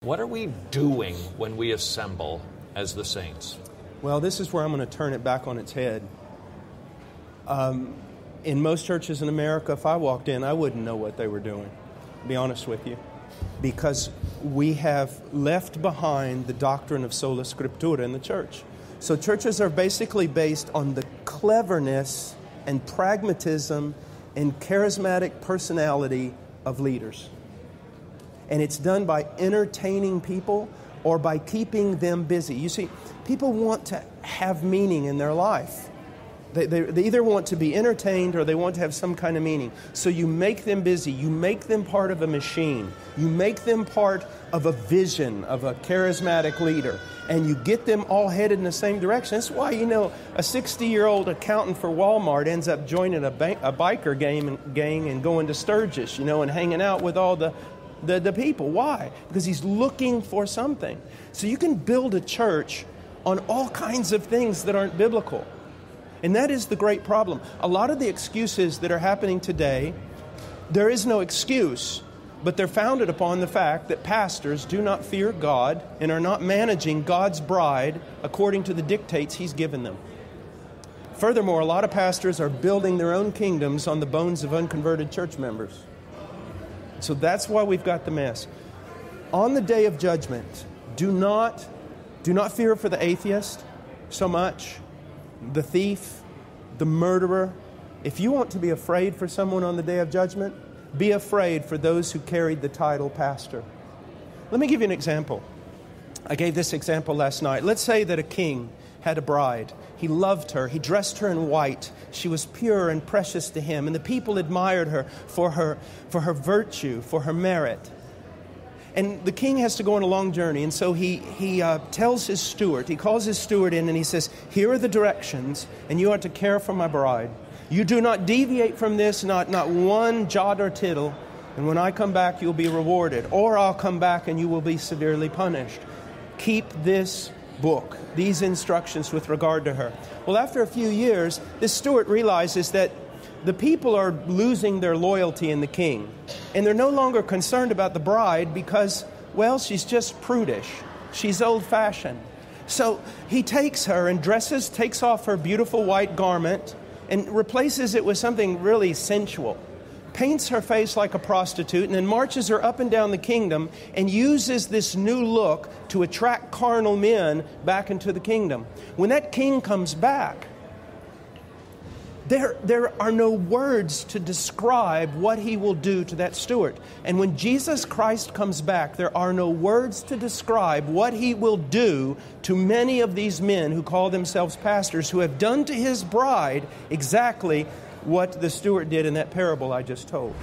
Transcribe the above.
What are we doing when we assemble as the saints? Well, this is where I'm going to turn it back on its head. In most churches in America, if I walked in, I wouldn't know what they were doing, to be honest with you, because we have left behind the doctrine of sola scriptura in the church. So churches are basically based on the cleverness and pragmatism and charismatic personality of leaders. And it's done by entertaining people or by keeping them busy. You see, people want to have meaning in their life. They either want to be entertained or they want to have some kind of meaning. So you make them busy. You make them part of a machine. You make them part of a vision of a charismatic leader. And you get them all headed in the same direction. That's why, a 60-year-old accountant for Walmart ends up joining a biker gang and going to Sturgis, and hanging out with all the people. Why? Because he's looking for something. So you can build a church on all kinds of things that aren't biblical. And that is the great problem. A lot of the excuses that are happening today, there is no excuse, but they're founded upon the fact that pastors do not fear God and are not managing God's bride according to the dictates He's given them. Furthermore, a lot of pastors are building their own kingdoms on the bones of unconverted church members. So that's why we've got the mess. On the day of judgment, do not fear for the atheist so much, the thief, the murderer. If you want to be afraid for someone on the day of judgment, be afraid for those who carried the title pastor. Let me give you an example. I gave this example last night. Let's say that a king had a bride. He loved her. He dressed her in white. She was pure and precious to him. And the people admired her for her virtue, for her merit. And the king has to go on a long journey. And so he tells his steward, he calls his steward in and he says, here are the directions, and you are to care for my bride. You do not deviate from this, not one jot or tittle. And when I come back, you'll be rewarded. Or I'll come back and you will be severely punished. Keep this book, these instructions with regard to her. Well, after a few years, this steward realizes that the people are losing their loyalty in the king. And they're no longer concerned about the bride because, well, she's just prudish. She's old-fashioned. So he takes her and takes off her beautiful white garment and replaces it with something really sensual. Paints her face like a prostitute and then marches her up and down the kingdom and uses this new look to attract carnal men back into the kingdom. When that king comes back, there are no words to describe what he will do to that steward. And when Jesus Christ comes back, there are no words to describe what he will do to many of these men who call themselves pastors, who have done to his bride exactly what the steward did in that parable I just told.